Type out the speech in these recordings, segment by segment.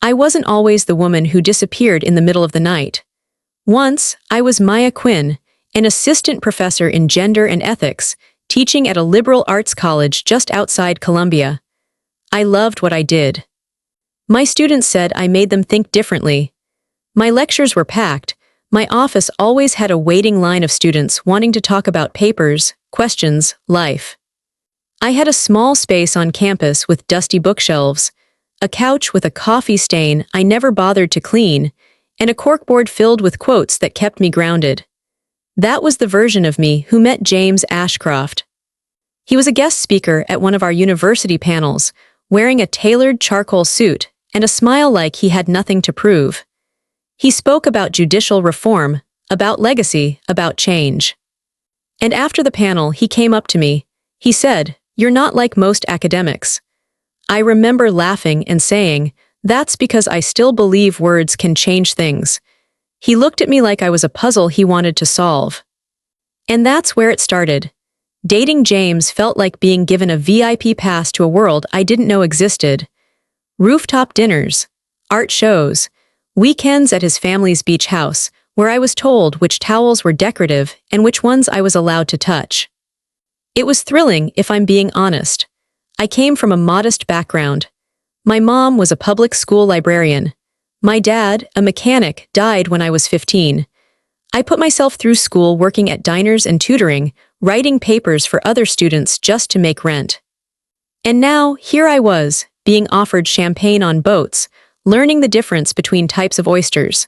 I wasn't always the woman who disappeared in the middle of the night. Once, I was Maya Quinn, an assistant professor in gender and ethics, teaching at a liberal arts college just outside Columbia. I loved what I did. My students said I made them think differently. My lectures were packed. My office always had a waiting line of students wanting to talk about papers, questions, life. I had a small space on campus with dusty bookshelves, a couch with a coffee stain I never bothered to clean, and a corkboard filled with quotes that kept me grounded. That was the version of me who met James Ashcroft. He was a guest speaker at one of our university panels, wearing a tailored charcoal suit and a smile like he had nothing to prove. He spoke about judicial reform, about legacy, about change. And after the panel, he came up to me. He said, "You're not like most academics." I remember laughing and saying, "That's because I still believe words can change things." He looked at me like I was a puzzle he wanted to solve. And that's where it started. Dating James felt like being given a VIP pass to a world I didn't know existed. Rooftop dinners, art shows, weekends at his family's beach house, where I was told which towels were decorative and which ones I was allowed to touch. It was thrilling, if I'm being honest. I came from a modest background. My mom was a public school librarian. My dad, a mechanic, died when I was 15. I put myself through school working at diners and tutoring, writing papers for other students just to make rent. And now, here I was, being offered champagne on boats, learning the difference between types of oysters.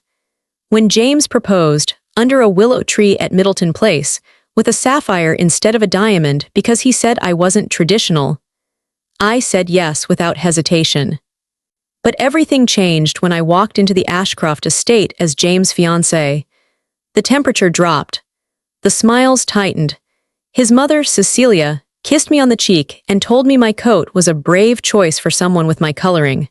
When James proposed, under a willow tree at Middleton Place, with a sapphire instead of a diamond because he said I wasn't traditional, I said yes without hesitation. But everything changed when I walked into the Ashcroft estate as James' fiancée. The temperature dropped. The smiles tightened. His mother, Cecilia, kissed me on the cheek and told me my coat was a brave choice for someone with my coloring.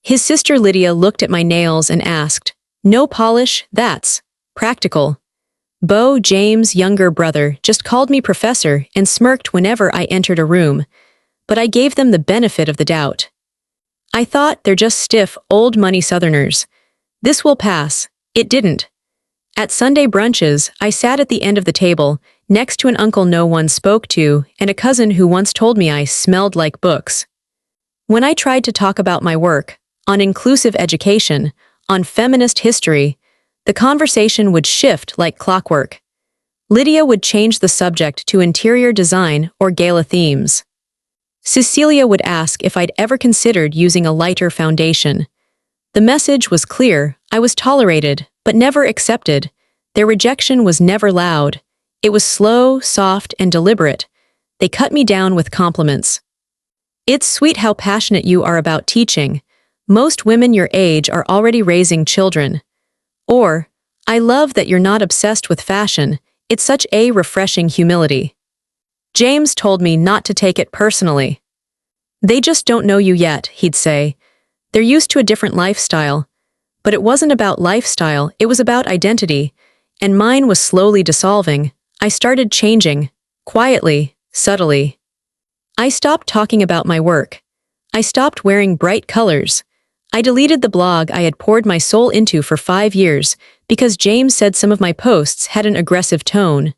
His sister Lydia looked at my nails and asked, "No polish, that's practical." Beau, James' younger brother, just called me professor and smirked whenever I entered a room, but I gave them the benefit of the doubt. I thought they're just stiff, old-money Southerners. This will pass. It didn't. At Sunday brunches, I sat at the end of the table, next to an uncle no one spoke to and a cousin who once told me I smelled like books. When I tried to talk about my work, on inclusive education, on feminist history, the conversation would shift like clockwork. Lydia would change the subject to interior design or gala themes. Cecilia would ask if I'd ever considered using a lighter foundation. The message was clear. I was tolerated, but never accepted. Their rejection was never loud. It was slow, soft, and deliberate. They cut me down with compliments. "It's sweet how passionate you are about teaching. Most women your age are already raising children." Or, "I love that you're not obsessed with fashion. It's such a refreshing humility." James told me not to take it personally. "They just don't know you yet," he'd say. "They're used to a different lifestyle." But it wasn't about lifestyle, it was about identity, and mine was slowly dissolving. I started changing, quietly, subtly. I stopped talking about my work. I stopped wearing bright colors. I deleted the blog I had poured my soul into for 5 years because James said some of my posts had an aggressive tone.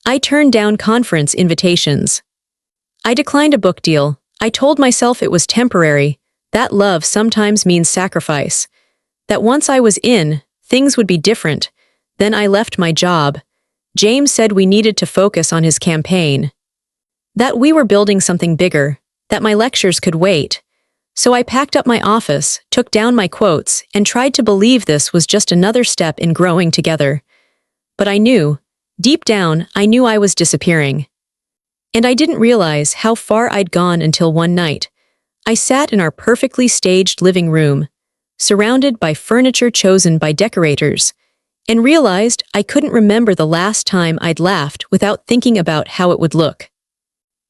I turned down conference invitations. I declined a book deal. I told myself it was temporary, that love sometimes means sacrifice, that once I was in, things would be different. Then I left my job. James said we needed to focus on his campaign, that we were building something bigger, that my lectures could wait. So I packed up my office, took down my quotes, and tried to believe this was just another step in growing together. But I knew, deep down, I knew I was disappearing. And I didn't realize how far I'd gone until one night. I sat in our perfectly staged living room, surrounded by furniture chosen by decorators, and realized I couldn't remember the last time I'd laughed without thinking about how it would look.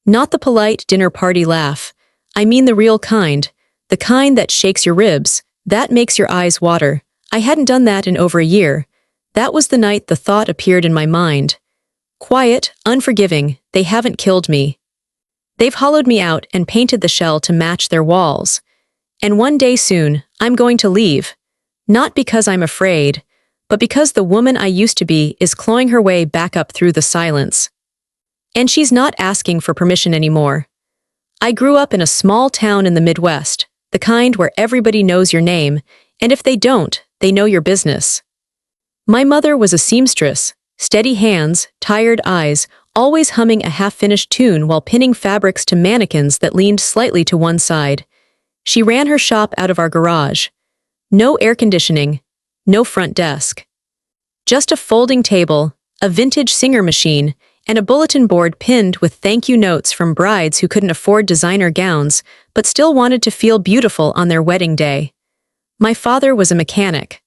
Not the polite dinner party laugh. I mean the real kind, the kind that shakes your ribs, that makes your eyes water. I hadn't done that in over a year. That was the night the thought appeared in my mind. Quiet, unforgiving, they haven't killed me. They've hollowed me out and painted the shell to match their walls. And one day soon, I'm going to leave. Not because I'm afraid, but because the woman I used to be is clawing her way back up through the silence. And she's not asking for permission anymore. I grew up in a small town in the Midwest, the kind where everybody knows your name, and if they don't, they know your business. My mother was a seamstress, steady hands, tired eyes, always humming a half-finished tune while pinning fabrics to mannequins that leaned slightly to one side. She ran her shop out of our garage. No air conditioning, no front desk. Just a folding table, a vintage Singer machine, and a bulletin board pinned with thank you notes from brides who couldn't afford designer gowns but still wanted to feel beautiful on their wedding day. My father was a mechanic.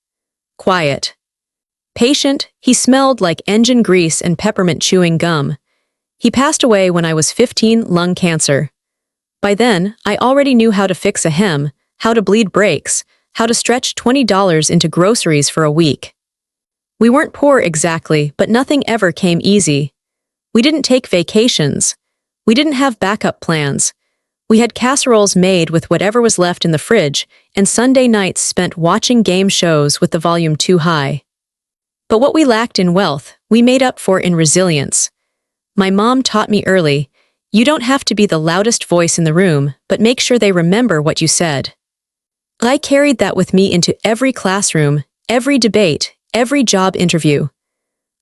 Quiet. Patient, he smelled like engine grease and peppermint chewing gum. He passed away when I was 15, lung cancer. By then, I already knew how to fix a hem, how to bleed brakes, how to stretch $20 into groceries for a week. We weren't poor exactly, but nothing ever came easy. We didn't take vacations. We didn't have backup plans. We had casseroles made with whatever was left in the fridge, and Sunday nights spent watching game shows with the volume too high. But what we lacked in wealth, we made up for in resilience. My mom taught me early, you don't have to be the loudest voice in the room, but make sure they remember what you said. I carried that with me into every classroom, every debate, every job interview.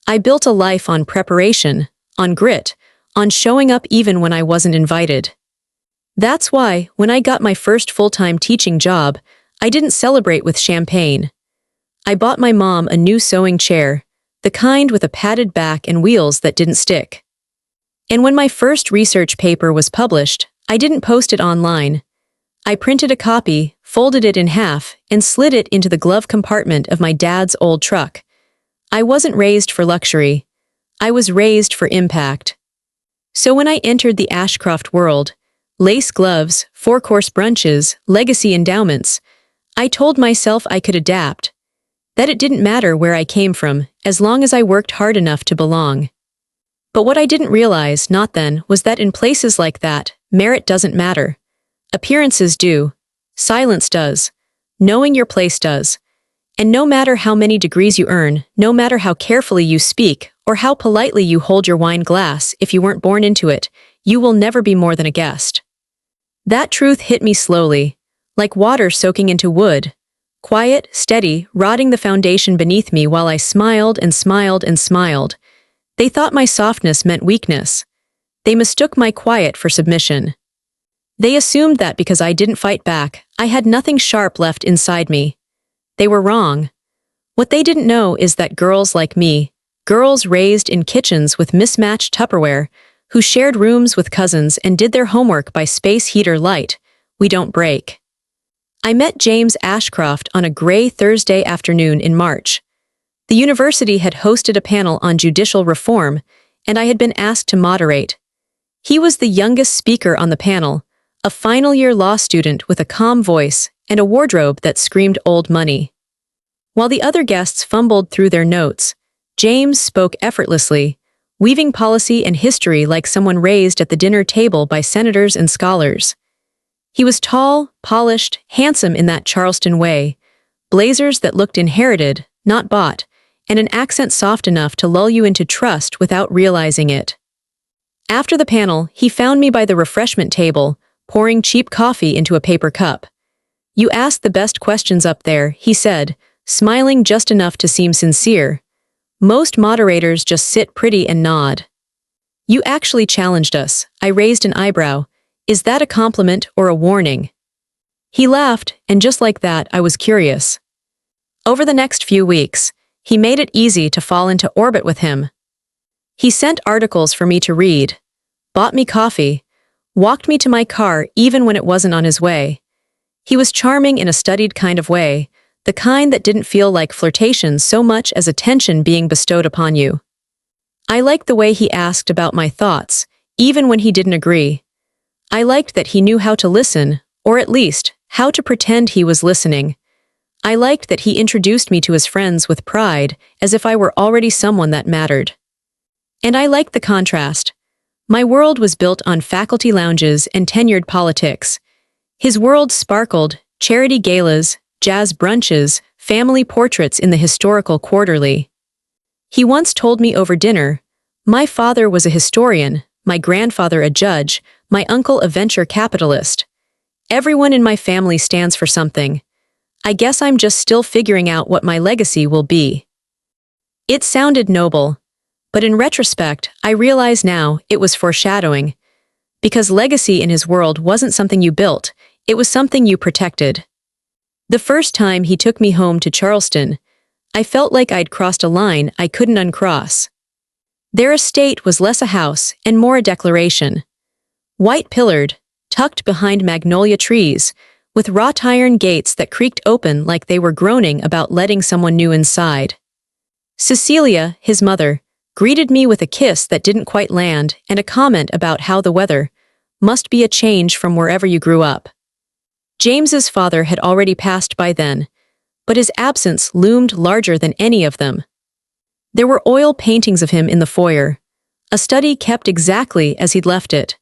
I built a life on preparation, on grit, on showing up even when I wasn't invited. That's why, when I got my first full-time teaching job, I didn't celebrate with champagne. I bought my mom a new sewing chair, the kind with a padded back and wheels that didn't stick. And when my first research paper was published, I didn't post it online. I printed a copy, folded it in half, and slid it into the glove compartment of my dad's old truck. I wasn't raised for luxury. I was raised for impact. So when I entered the Ashcroft world, lace gloves, four-course brunches, legacy endowments, I told myself I could adapt, that it didn't matter where I came from, as long as I worked hard enough to belong. But what I didn't realize, not then, was that in places like that, merit doesn't matter. Appearances do. Silence does. Knowing your place does. And no matter how many degrees you earn, no matter how carefully you speak, or how politely you hold your wine glass if you weren't born into it, you will never be more than a guest. That truth hit me slowly, like water soaking into wood. Quiet, steady, rotting the foundation beneath me while I smiled and smiled and smiled. They thought my softness meant weakness. They mistook my quiet for submission. They assumed that because I didn't fight back, I had nothing sharp left inside me. They were wrong. What they didn't know is that girls like me, girls raised in kitchens with mismatched Tupperware, who shared rooms with cousins and did their homework by space heater light, we don't break. I met James Ashcroft on a gray Thursday afternoon in March. The university had hosted a panel on judicial reform, and I had been asked to moderate. He was the youngest speaker on the panel, a final-year law student with a calm voice and a wardrobe that screamed old money. While the other guests fumbled through their notes, James spoke effortlessly, weaving policy and history like someone raised at the dinner table by senators and scholars. He was tall, polished, handsome in that Charleston way, blazers that looked inherited, not bought, and an accent soft enough to lull you into trust without realizing it. After the panel, he found me by the refreshment table, pouring cheap coffee into a paper cup. "You asked the best questions up there," he said, smiling just enough to seem sincere. "Most moderators just sit pretty and nod. You actually challenged us." I raised an eyebrow. "Is that a compliment or a warning?" He laughed, and just like that, I was curious. Over the next few weeks, he made it easy to fall into orbit with him. He sent articles for me to read, bought me coffee, walked me to my car even when it wasn't on his way. He was charming in a studied kind of way, the kind that didn't feel like flirtation so much as attention being bestowed upon you. I liked the way he asked about my thoughts, even when he didn't agree. I liked that he knew how to listen, or at least, how to pretend he was listening. I liked that he introduced me to his friends with pride, as if I were already someone that mattered. And I liked the contrast. My world was built on faculty lounges and tenured politics. His world sparkled, charity galas, jazz brunches, family portraits in the historical quarterly. He once told me over dinner, "My father was a historian, my grandfather a judge, my uncle a venture capitalist. Everyone in my family stands for something. I guess I'm just still figuring out what my legacy will be." It sounded noble, but in retrospect, I realize now it was foreshadowing, because legacy in his world wasn't something you built, it was something you protected. The first time he took me home to Charleston, I felt like I'd crossed a line I couldn't uncross. Their estate was less a house and more a declaration. White-pillared, tucked behind magnolia trees, with wrought iron gates that creaked open like they were groaning about letting someone new inside. Cecilia, his mother, greeted me with a kiss that didn't quite land and a comment about how the weather must be a change from wherever you grew up. James's father had already passed by then, but his absence loomed larger than any of them. There were oil paintings of him in the foyer, a study kept exactly as he'd left it,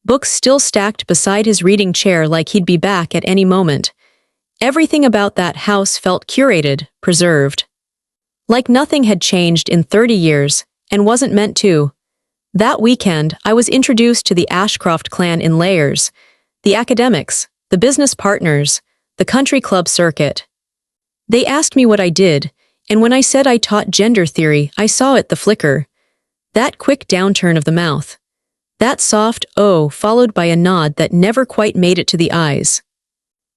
books still stacked beside his reading chair like he'd be back at any moment. Everything about that house felt curated, preserved. Like nothing had changed in 30 years, and wasn't meant to. That weekend, I was introduced to the Ashcroft clan in layers, the academics, the business partners, the country club circuit. They asked me what I did, and when I said I taught gender theory, I saw it the flicker. That quick downturn of the mouth. That soft "oh" followed by a nod that never quite made it to the eyes.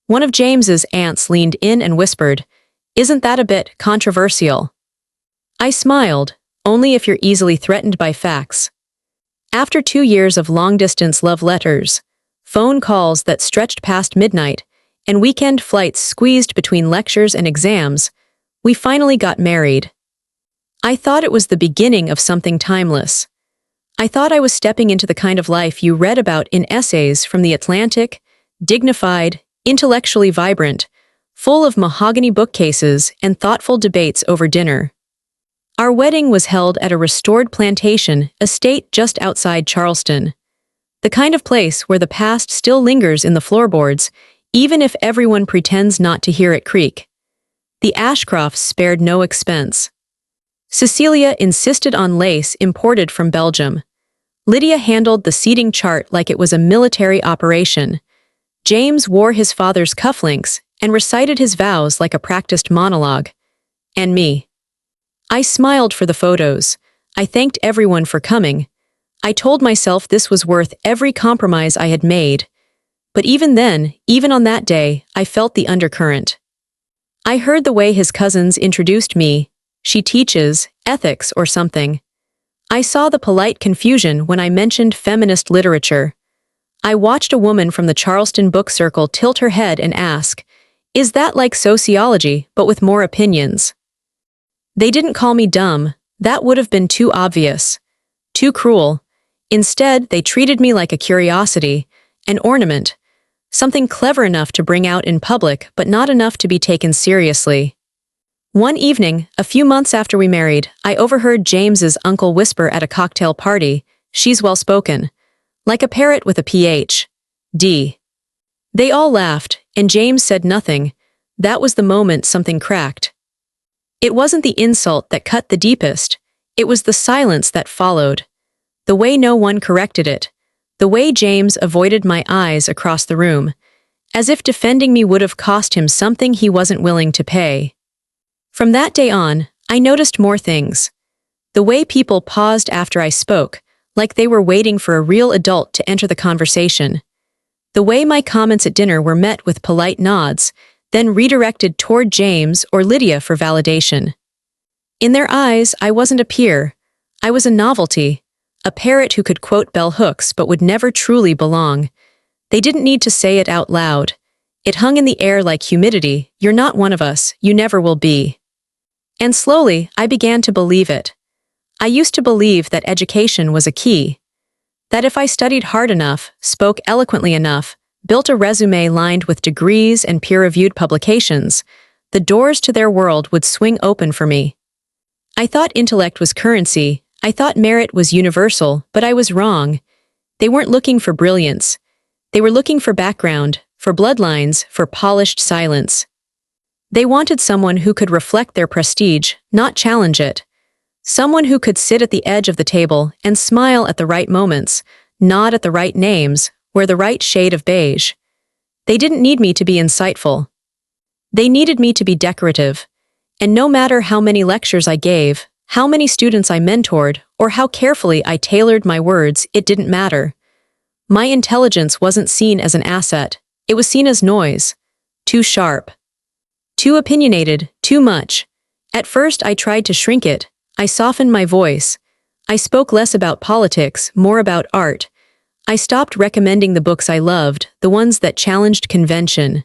One of James's aunts leaned in and whispered, "Isn't that a bit controversial?" I smiled, only if you're easily threatened by facts. After 2 years of long-distance love letters, phone calls that stretched past midnight, and weekend flights squeezed between lectures and exams, we finally got married. I thought it was the beginning of something timeless. I thought I was stepping into the kind of life you read about in essays from The Atlantic, dignified, intellectually vibrant, full of mahogany bookcases and thoughtful debates over dinner. Our wedding was held at a restored plantation estate just outside Charleston. The kind of place where the past still lingers in the floorboards, even if everyone pretends not to hear it creak. The Ashcrofts spared no expense. Cecilia insisted on lace imported from Belgium. Lydia handled the seating chart like it was a military operation. James wore his father's cufflinks and recited his vows like a practiced monologue. And me. I smiled for the photos. I thanked everyone for coming. I told myself this was worth every compromise I had made. But even then, even on that day, I felt the undercurrent. I heard the way his cousins introduced me. "She teaches ethics or something." I saw the polite confusion when I mentioned feminist literature. I watched a woman from the Charleston book circle tilt her head and ask, "Is that like sociology, but with more opinions?" They didn't call me dumb. That would have been too obvious. Too cruel. Instead, they treated me like a curiosity, an ornament, something clever enough to bring out in public but not enough to be taken seriously. One evening, a few months after we married, I overheard James's uncle whisper at a cocktail party, "She's well-spoken. Like a parrot with a Ph.D." They all laughed, and James said nothing. That was the moment something cracked. It wasn't the insult that cut the deepest, it was the silence that followed. The way no one corrected it. The way James avoided my eyes across the room, as if defending me would have cost him something he wasn't willing to pay. From that day on, I noticed more things. The way people paused after I spoke, like they were waiting for a real adult to enter the conversation. The way my comments at dinner were met with polite nods, then redirected toward James or Lydia for validation. In their eyes, I wasn't a peer. I was a novelty, a parrot who could quote bell hooks but would never truly belong. They didn't need to say it out loud. It hung in the air like humidity. "You're not one of us, you never will be." And slowly, I began to believe it. I used to believe that education was a key. That if I studied hard enough, spoke eloquently enough, built a resume lined with degrees and peer-reviewed publications, the doors to their world would swing open for me. I thought intellect was currency, I thought merit was universal, but I was wrong. They weren't looking for brilliance. They were looking for background, for bloodlines, for polished silence. They wanted someone who could reflect their prestige, not challenge it. Someone who could sit at the edge of the table and smile at the right moments, nod at the right names, wear the right shade of beige. They didn't need me to be insightful. They needed me to be decorative. And no matter how many lectures I gave, how many students I mentored, or how carefully I tailored my words, it didn't matter. My intelligence wasn't seen as an asset. It was seen as noise. Too sharp. Too opinionated, too much. At first I tried to shrink it. I softened my voice. I spoke less about politics, more about art. I stopped recommending the books I loved, the ones that challenged convention.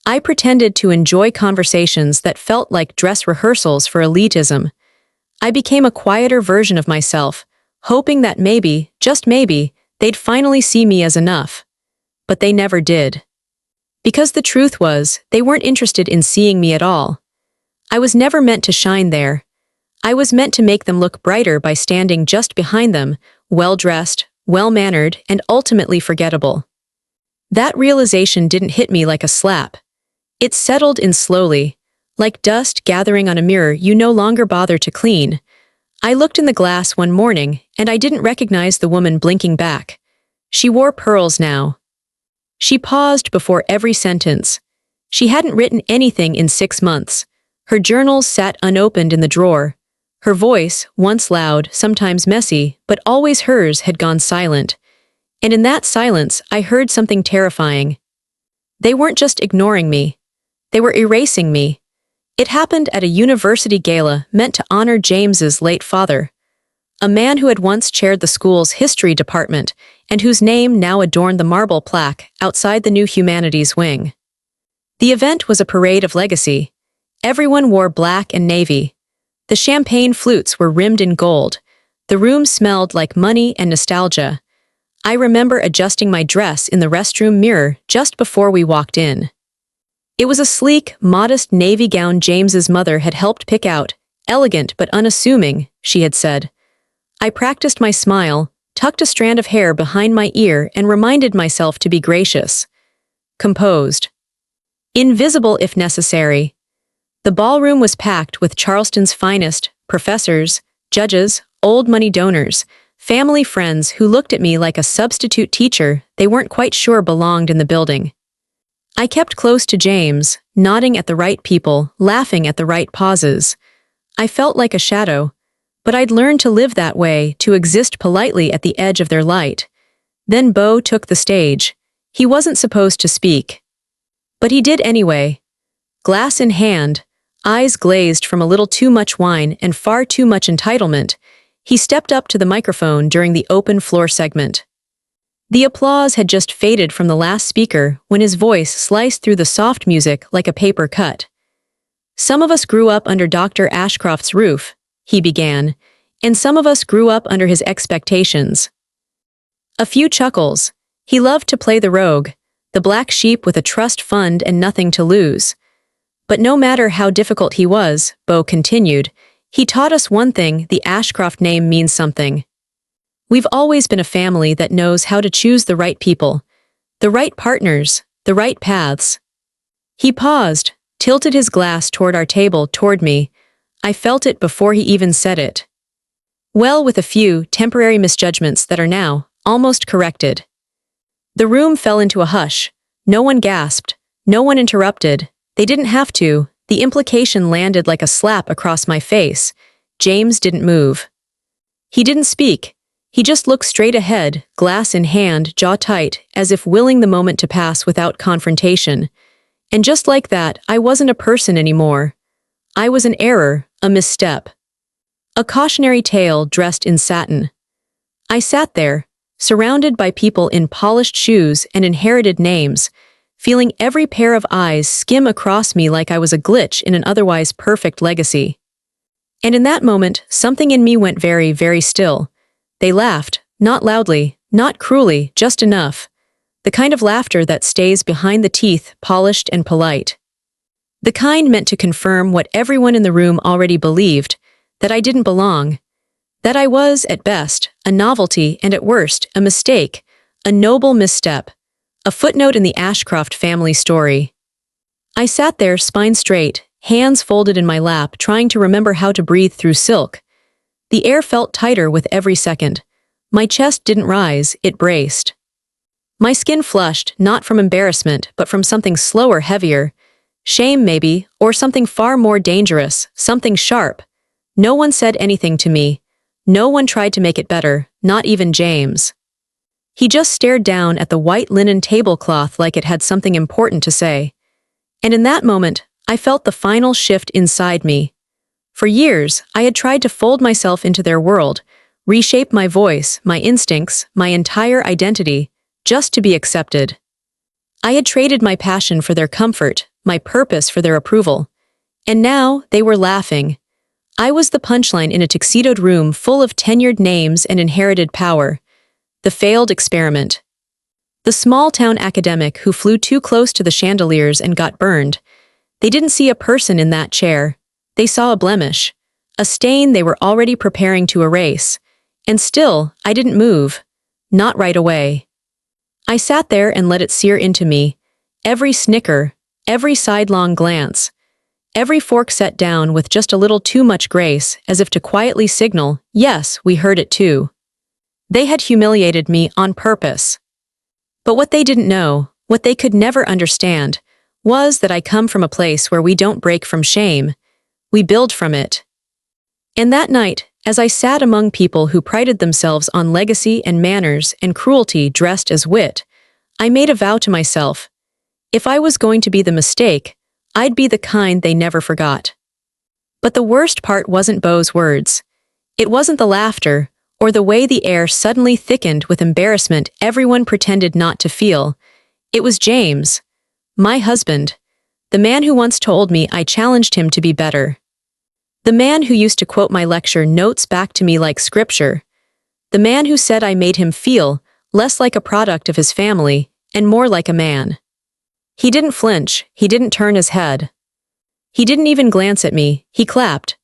I pretended to enjoy conversations that felt like dress rehearsals for elitism. I became a quieter version of myself, hoping that maybe, just maybe, they'd finally see me as enough. But they never did. Because the truth was, they weren't interested in seeing me at all. I was never meant to shine there. I was meant to make them look brighter by standing just behind them, well-dressed, well-mannered, and ultimately forgettable. That realization didn't hit me like a slap. It settled in slowly, like dust gathering on a mirror you no longer bother to clean. I looked in the glass one morning, and I didn't recognize the woman blinking back. She wore pearls now. She paused before every sentence. She hadn't written anything in 6 months. Her journals sat unopened in the drawer. Her voice, once loud, sometimes messy, but always hers, had gone silent. And in that silence, I heard something terrifying. They weren't just ignoring me. They were erasing me. It happened at a university gala meant to honor James's late father, a man who had once chaired the school's history department and whose name now adorned the marble plaque outside the new humanities wing. The event was a parade of legacy. Everyone wore black and navy. The champagne flutes were rimmed in gold. The room smelled like money and nostalgia. I remember adjusting my dress in the restroom mirror just before we walked in. It was a sleek, modest navy gown James's mother had helped pick out, elegant but unassuming, she had said. I practiced my smile, tucked a strand of hair behind my ear, and reminded myself to be gracious, composed, invisible if necessary. The ballroom was packed with Charleston's finest, professors, judges, old money donors, family friends who looked at me like a substitute teacher they weren't quite sure belonged in the building. I kept close to James, nodding at the right people, laughing at the right pauses. I felt like a shadow, but I'd learned to live that way, to exist politely at the edge of their light. Then Beau took the stage. He wasn't supposed to speak. But he did anyway. Glass in hand, eyes glazed from a little too much wine and far too much entitlement, he stepped up to the microphone during the open floor segment. The applause had just faded from the last speaker when his voice sliced through the soft music like a paper cut. Some of us grew up under Dr. Ashcroft's roof, he began, and some of us grew up under his expectations. A few chuckles. He loved to play the rogue, the black sheep with a trust fund and nothing to lose. But no matter how difficult he was, Beau continued, he taught us one thing: the Ashcroft name means something. We've always been a family that knows how to choose the right people, the right partners, the right paths. He paused, tilted his glass toward our table, toward me. I felt it before he even said it. Well, with a few temporary misjudgments that are now almost corrected. The room fell into a hush. No one gasped. No one interrupted. They didn't have to. The implication landed like a slap across my face. James didn't move. He didn't speak. He just looked straight ahead, glass in hand, jaw tight, as if willing the moment to pass without confrontation. And just like that, I wasn't a person anymore. I was an error, a misstep. A cautionary tale dressed in satin. I sat there, surrounded by people in polished shoes and inherited names, feeling every pair of eyes skim across me like I was a glitch in an otherwise perfect legacy. And in that moment, something in me went very, very still. They laughed, not loudly, not cruelly, just enough. The kind of laughter that stays behind the teeth, polished and polite. The kind meant to confirm what everyone in the room already believed, that I didn't belong. That I was, at best, a novelty and at worst, a mistake, a noble misstep, a footnote in the Ashcroft family story. I sat there, spine straight, hands folded in my lap, trying to remember how to breathe through silk. The air felt tighter with every second. My chest didn't rise, it braced. My skin flushed, not from embarrassment, but from something slower, heavier. Shame, maybe, or something far more dangerous, something sharp. No one said anything to me. No one tried to make it better, not even James. He just stared down at the white linen tablecloth like it had something important to say. And in that moment, I felt the final shift inside me. For years, I had tried to fold myself into their world, reshape my voice, my instincts, my entire identity, just to be accepted. I had traded my passion for their comfort, my purpose for their approval. And now, they were laughing. I was the punchline in a tuxedoed room full of tenured names and inherited power. The failed experiment. The small-town academic who flew too close to the chandeliers and got burned. They didn't see a person in that chair. They saw a blemish, a stain they were already preparing to erase. And still, I didn't move. Not right away. I sat there and let it sear into me. Every snicker, every sidelong glance, every fork set down with just a little too much grace, as if to quietly signal, yes, we heard it too. They had humiliated me on purpose. But what they didn't know, what they could never understand, was that I come from a place where we don't break from shame. We build from it. And that night, as I sat among people who prided themselves on legacy and manners and cruelty dressed as wit, I made a vow to myself. If I was going to be the mistake, I'd be the kind they never forgot. But the worst part wasn't Beau's words. It wasn't the laughter, or the way the air suddenly thickened with embarrassment everyone pretended not to feel. It was James, my husband, the man who once told me I challenged him to be better. The man who used to quote my lecture notes back to me like scripture. The man who said I made him feel less like a product of his family and more like a man. He didn't flinch, he didn't turn his head. He didn't even glance at me, he clapped.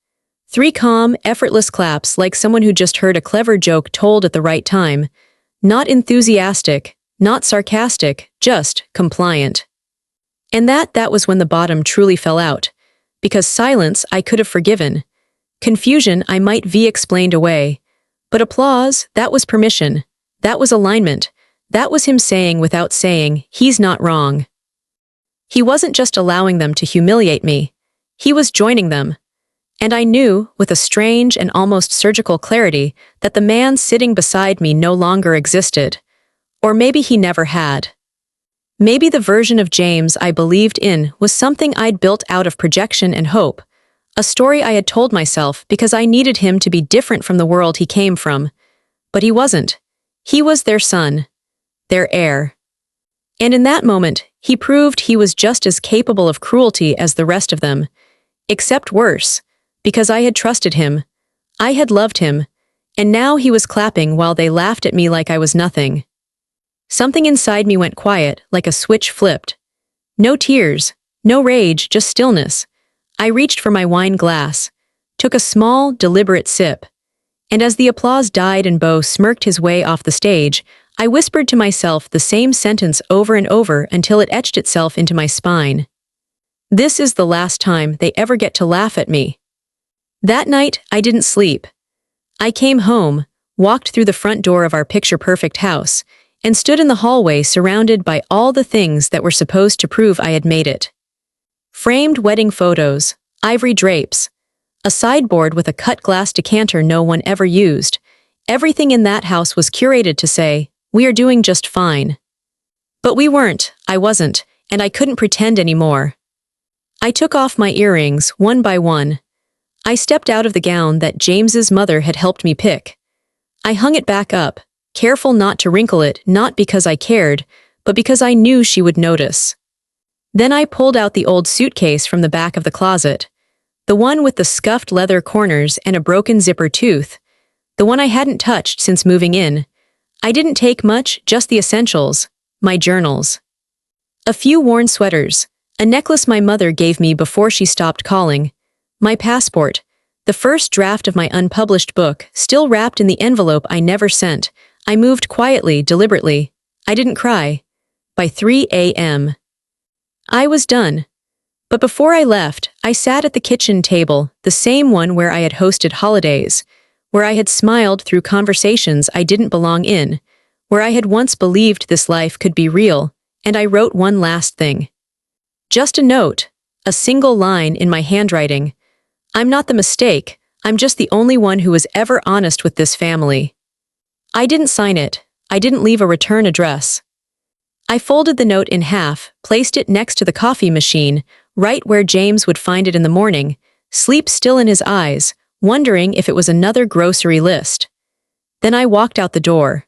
3 calm, effortless claps like someone who just heard a clever joke told at the right time. Not enthusiastic, not sarcastic, just compliant. And that was when the bottom truly fell out. Because silence I could have forgiven. Confusion I might have explained away. But applause, that was permission. That was alignment. That was him saying without saying, he's not wrong. He wasn't just allowing them to humiliate me. He was joining them. And I knew, with a strange and almost surgical clarity, that the man sitting beside me no longer existed. Or maybe he never had. Maybe the version of James I believed in was something I'd built out of projection and hope, a story I had told myself because I needed him to be different from the world he came from. But he wasn't. He was their son, their heir. And in that moment, he proved he was just as capable of cruelty as the rest of them, except worse, because I had trusted him, I had loved him, and now he was clapping while they laughed at me like I was nothing. Something inside me went quiet, like a switch flipped. No tears, no rage, just stillness. I reached for my wine glass, took a small, deliberate sip, and as the applause died and Beau smirked his way off the stage, I whispered to myself the same sentence over and over until it etched itself into my spine. This is the last time they ever get to laugh at me. That night, I didn't sleep. I came home, walked through the front door of our picture-perfect house, and stood in the hallway surrounded by all the things that were supposed to prove I had made it. Framed wedding photos, ivory drapes, a sideboard with a cut glass decanter no one ever used. Everything in that house was curated to say, we are doing just fine. But we weren't, I wasn't, and I couldn't pretend anymore. I took off my earrings one by one. I stepped out of the gown that James's mother had helped me pick. I hung it back up, careful not to wrinkle it, not because I cared, but because I knew she would notice. Then I pulled out the old suitcase from the back of the closet, the one with the scuffed leather corners and a broken zipper tooth, the one I hadn't touched since moving in. I didn't take much, just the essentials, my journals. A few worn sweaters, a necklace my mother gave me before she stopped calling, my passport, the first draft of my unpublished book, still wrapped in the envelope I never sent. I moved quietly, deliberately. I didn't cry. By 3 a.m. I was done. But before I left, I sat at the kitchen table, the same one where I had hosted holidays, where I had smiled through conversations I didn't belong in, where I had once believed this life could be real, and I wrote one last thing. Just a note, a single line in my handwriting. I'm not the mistake, I'm just the only one who was ever honest with this family. I didn't sign it, I didn't leave a return address. I folded the note in half, placed it next to the coffee machine, right where James would find it in the morning, sleep still in his eyes, wondering if it was another grocery list. Then I walked out the door.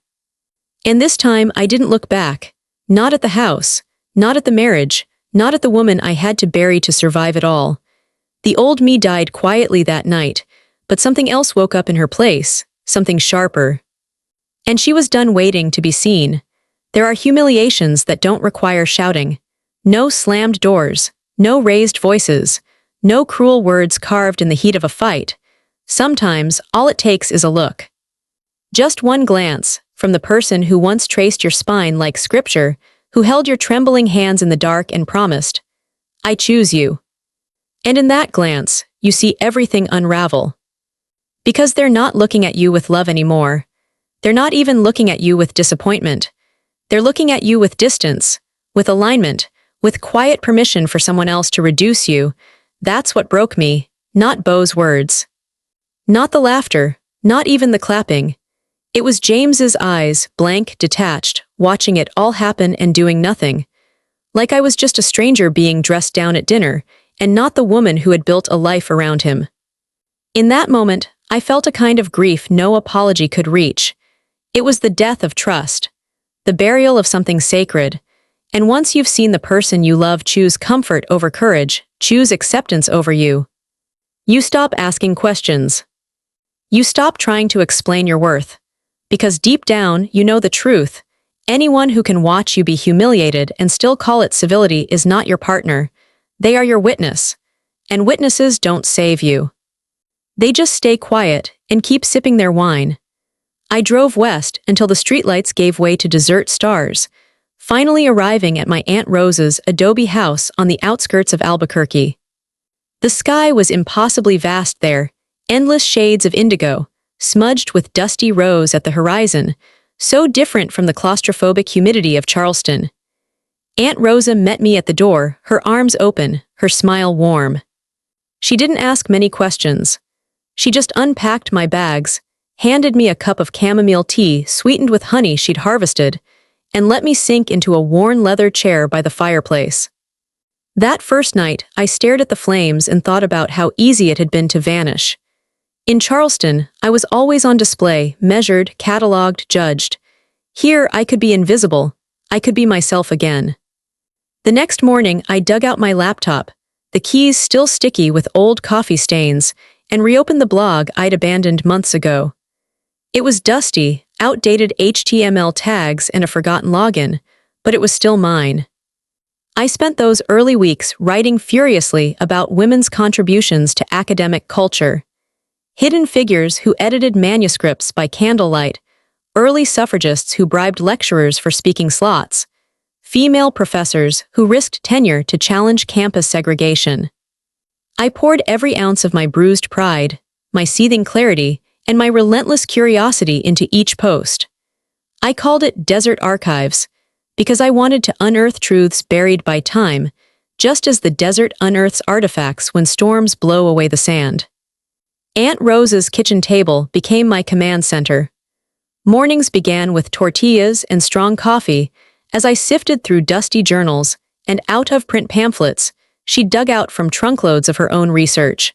And this time I didn't look back, not at the house, not at the marriage, not at the woman I had to bury to survive it all. The old me died quietly that night, but something else woke up in her place, something sharper. And she was done waiting to be seen. There are humiliations that don't require shouting. No slammed doors, no raised voices, no cruel words carved in the heat of a fight. Sometimes, all it takes is a look. Just one glance, from the person who once traced your spine like scripture, who held your trembling hands in the dark and promised, "I choose you." And in that glance, you see everything unravel. Because they're not looking at you with love anymore. They're not even looking at you with disappointment. They're looking at you with distance, with alignment, with quiet permission for someone else to reduce you. That's what broke me, not Beau's words. Not the laughter, not even the clapping. It was James's eyes, blank, detached, watching it all happen and doing nothing. Like I was just a stranger being dressed down at dinner, and not the woman who had built a life around him. In that moment, I felt a kind of grief no apology could reach. It was the death of trust, the burial of something sacred, and once you've seen the person you love choose comfort over courage, choose acceptance over you, you stop asking questions. You stop trying to explain your worth. Because deep down, you know the truth. Anyone who can watch you be humiliated and still call it civility is not your partner. They are your witness. And witnesses don't save you. They just stay quiet and keep sipping their wine. I drove west until the streetlights gave way to desert stars, finally arriving at my Aunt Rose's adobe house on the outskirts of Albuquerque. The sky was impossibly vast there, endless shades of indigo, smudged with dusty rose at the horizon, so different from the claustrophobic humidity of Charleston. Aunt Rosa met me at the door, her arms open, her smile warm. She didn't ask many questions. She just unpacked my bags, handed me a cup of chamomile tea sweetened with honey she'd harvested, and let me sink into a worn leather chair by the fireplace. That first night, I stared at the flames and thought about how easy it had been to vanish. In Charleston, I was always on display, measured, cataloged, judged. Here, I could be invisible. I could be myself again. The next morning, I dug out my laptop, the keys still sticky with old coffee stains, and reopened the blog I'd abandoned months ago. It was dusty, outdated HTML tags and a forgotten login, but it was still mine. I spent those early weeks writing furiously about women's contributions to academic culture. Hidden figures who edited manuscripts by candlelight, early suffragists who bribed lecturers for speaking slots, female professors who risked tenure to challenge campus segregation. I poured every ounce of my bruised pride, my seething clarity, and my relentless curiosity into each post. I called it Desert Archives, because I wanted to unearth truths buried by time, just as the desert unearths artifacts when storms blow away the sand. Aunt Rose's kitchen table became my command center. Mornings began with tortillas and strong coffee as I sifted through dusty journals and out-of-print pamphlets she dug out from trunkloads of her own research.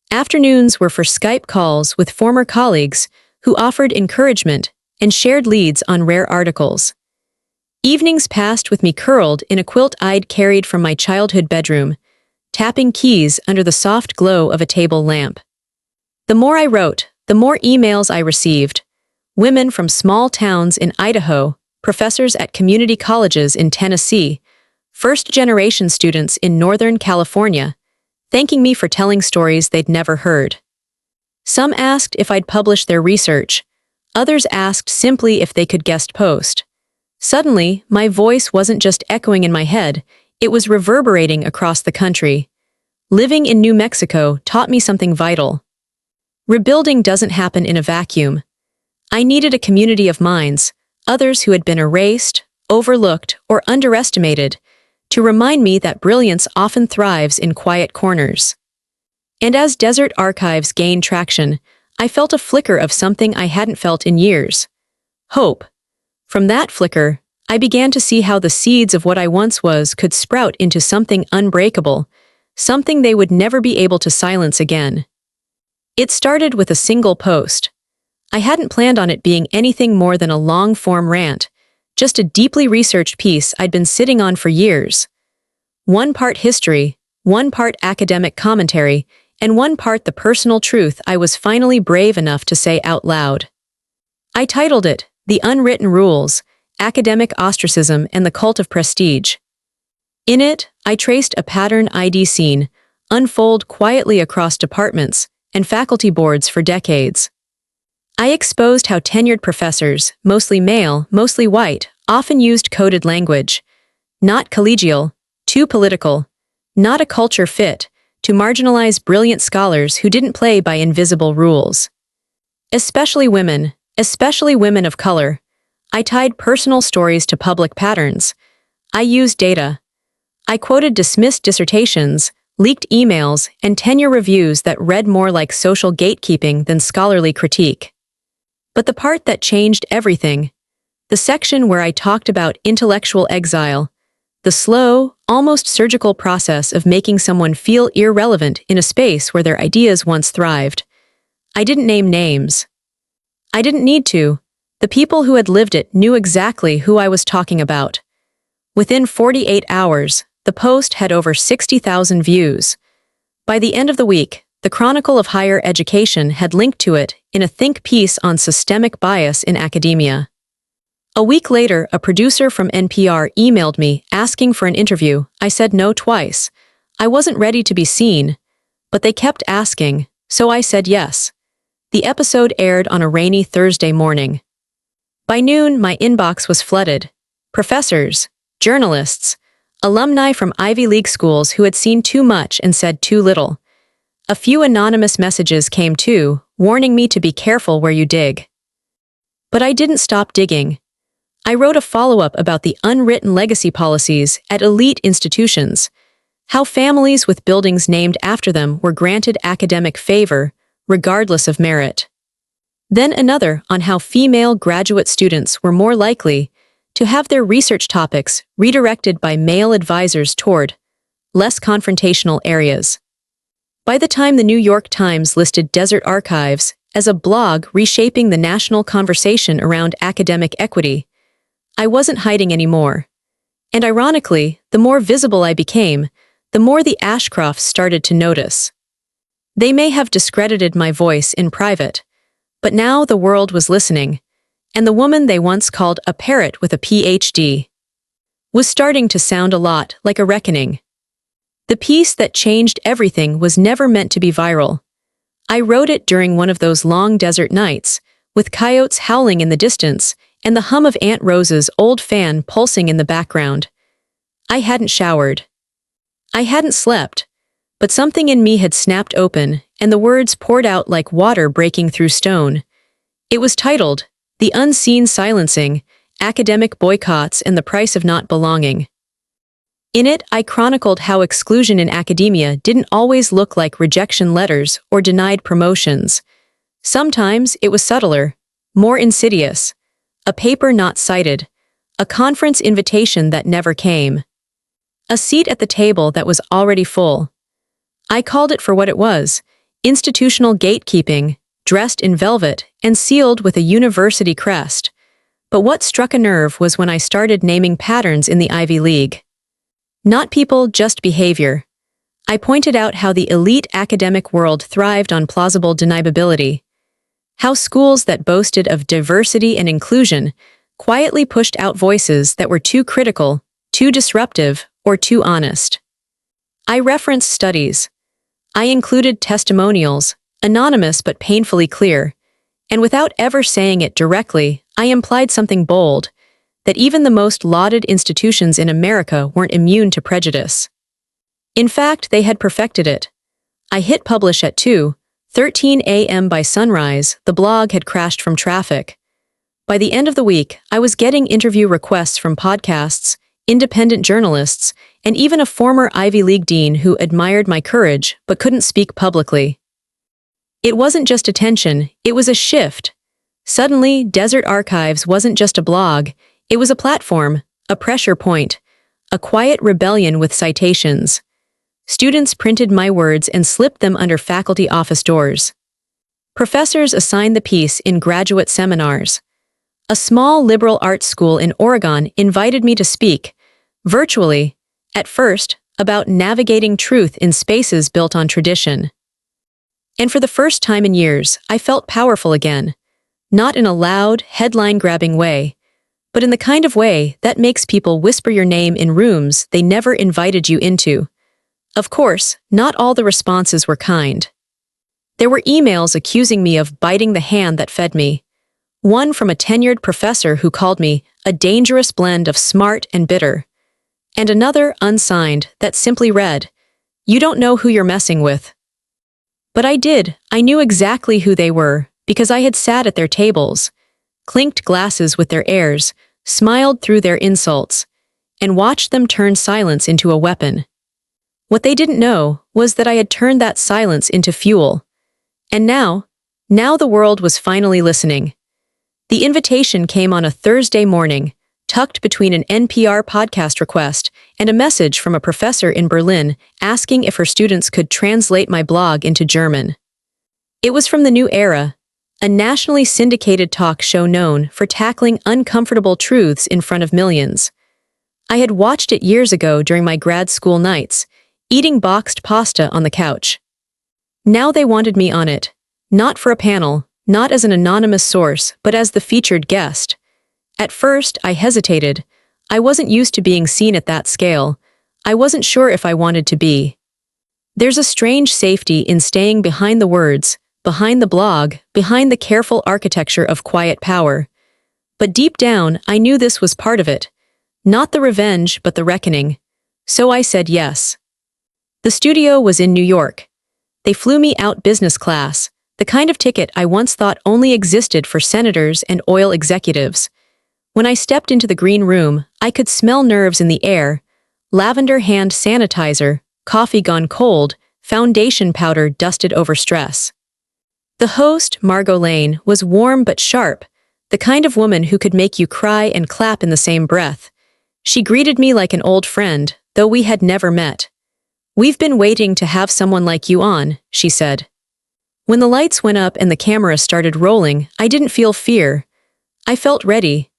Afternoons were for Skype calls with former colleagues who offered encouragement and shared leads on rare articles. Evenings passed with me curled in a quilt I'd carried from my childhood bedroom, tapping keys under the soft glow of a table lamp. The more I wrote, the more emails I received. Women from small towns in Idaho, professors at community colleges in Tennessee, first-generation students in Northern California, thanking me for telling stories they'd never heard. Some asked if I'd publish their research. Others asked simply if they could guest post. Suddenly, my voice wasn't just echoing in my head, It was reverberating across the country. Living in New Mexico taught me something vital. Rebuilding doesn't happen in a vacuum. I needed a community of minds, others who had been erased, overlooked, or underestimated, to remind me that brilliance often thrives in quiet corners. And as Desert Archives gained traction, I felt a flicker of something I hadn't felt in years. Hope. From that flicker, I began to see how the seeds of what I once was could sprout into something unbreakable, something they would never be able to silence again. It started with a single post. I hadn't planned on it being anything more than a long-form rant, just a deeply researched piece I'd been sitting on for years. One part history, one part academic commentary, and one part the personal truth I was finally brave enough to say out loud. I titled it, The Unwritten Rules, Academic Ostracism and the Cult of Prestige. In it, I traced a pattern I'd seen unfold quietly across departments and faculty boards for decades. I exposed how tenured professors, mostly male, mostly white, often used coded language, not collegial, too political, not a culture fit, to marginalize brilliant scholars who didn't play by invisible rules. Especially women of color. I tied personal stories to public patterns. I used data. I quoted dismissed dissertations, leaked emails, and tenure reviews that read more like social gatekeeping than scholarly critique. But the part that changed everything, the section where I talked about intellectual exile, the slow, almost surgical process of making someone feel irrelevant in a space where their ideas once thrived. I didn't name names. I didn't need to. The people who had lived it knew exactly who I was talking about. Within 48 hours, the post had over 60,000 views. By the end of the week, the Chronicle of Higher Education had linked to it in a think piece on systemic bias in academia. A week later, a producer from NPR emailed me asking for an interview. I said no twice. I wasn't ready to be seen, but they kept asking, so I said yes. The episode aired on a rainy Thursday morning. By noon, my inbox was flooded. Professors, journalists, alumni from Ivy League schools who had seen too much and said too little. A few anonymous messages came too, warning me to be careful where you dig. But I didn't stop digging. I wrote a follow-up about the unwritten legacy policies at elite institutions, how families with buildings named after them were granted academic favor, regardless of merit. Then another on how female graduate students were more likely to have their research topics redirected by male advisors toward less confrontational areas. By the time the New York Times listed Desert Archives as a blog reshaping the national conversation around academic equity, I wasn't hiding anymore. And ironically, the more visible I became, the more the Ashcrofts started to notice. They may have discredited my voice in private, but now the world was listening, and the woman they once called a parrot with a PhD was starting to sound a lot like a reckoning. The piece that changed everything was never meant to be viral. I wrote it during one of those long desert nights, with coyotes howling in the distance and the hum of Aunt Rose's old fan pulsing in the background. I hadn't showered. I hadn't slept, but something in me had snapped open, and the words poured out like water breaking through stone. It was titled, The Unseen Silencing, Academic Boycotts and the Price of Not Belonging. In it, I chronicled how exclusion in academia didn't always look like rejection letters or denied promotions. Sometimes it was subtler, more insidious. A paper not cited, a conference invitation that never came, a seat at the table that was already full. I called it for what it was, institutional gatekeeping, dressed in velvet and sealed with a university crest. But what struck a nerve was when I started naming patterns in the Ivy League. Not people, just behavior. I pointed out how the elite academic world thrived on plausible deniability. How schools that boasted of diversity and inclusion quietly pushed out voices that were too critical, too disruptive, or too honest. I referenced studies. I included testimonials, anonymous but painfully clear, and without ever saying it directly, I implied something bold. that even the most lauded institutions in America weren't immune to prejudice. In fact, they had perfected it. I hit publish at 2:13 a.m. By sunrise, the blog had crashed from traffic. By the end of the week, I was getting interview requests from podcasts, independent journalists, and even a former Ivy League dean who admired my courage but couldn't speak publicly. It wasn't just attention, it was a shift. Suddenly, Desert Archives wasn't just a blog, it was a platform, a pressure point, a quiet rebellion with citations. Students printed my words and slipped them under faculty office doors. Professors assigned the piece in graduate seminars. A small liberal arts school in Oregon invited me to speak, virtually, at first, about navigating truth in spaces built on tradition. And for the first time in years, I felt powerful again. Not in a loud, headline-grabbing way, but in the kind of way that makes people whisper your name in rooms they never invited you into. Of course, not all the responses were kind. There were emails accusing me of biting the hand that fed me. One from a tenured professor who called me a dangerous blend of smart and bitter. And another, unsigned, that simply read, "You don't know who you're messing with." But I did. I knew exactly who they were, because I had sat at their tables, clinked glasses with their heirs, smiled through their insults, and watched them turn silence into a weapon. What they didn't know was that I had turned that silence into fuel. And now the world was finally listening. The invitation came on a Thursday morning, tucked between an NPR podcast request and a message from a professor in Berlin asking if her students could translate my blog into German. It was from The New Era, a nationally syndicated talk show known for tackling uncomfortable truths in front of millions. I had watched it years ago during my grad school nights, eating boxed pasta on the couch. Now they wanted me on it, not for a panel, not as an anonymous source, but as the featured guest. At first, I hesitated. I wasn't used to being seen at that scale. I wasn't sure if I wanted to be. There's a strange safety in staying behind the words, behind the blog, behind the careful architecture of quiet power. But deep down, I knew this was part of it. Not the revenge, but the reckoning. So I said yes. The studio was in New York. They flew me out business class, the kind of ticket I once thought only existed for senators and oil executives. When I stepped into the green room, I could smell nerves in the air, lavender hand sanitizer, coffee gone cold, foundation powder dusted over stress. The host, Margot Lane, was warm but sharp, the kind of woman who could make you cry and clap in the same breath. She greeted me like an old friend, though we had never met. "We've been waiting to have someone like you on," she said. When the lights went up and the camera started rolling, I didn't feel fear. I felt ready.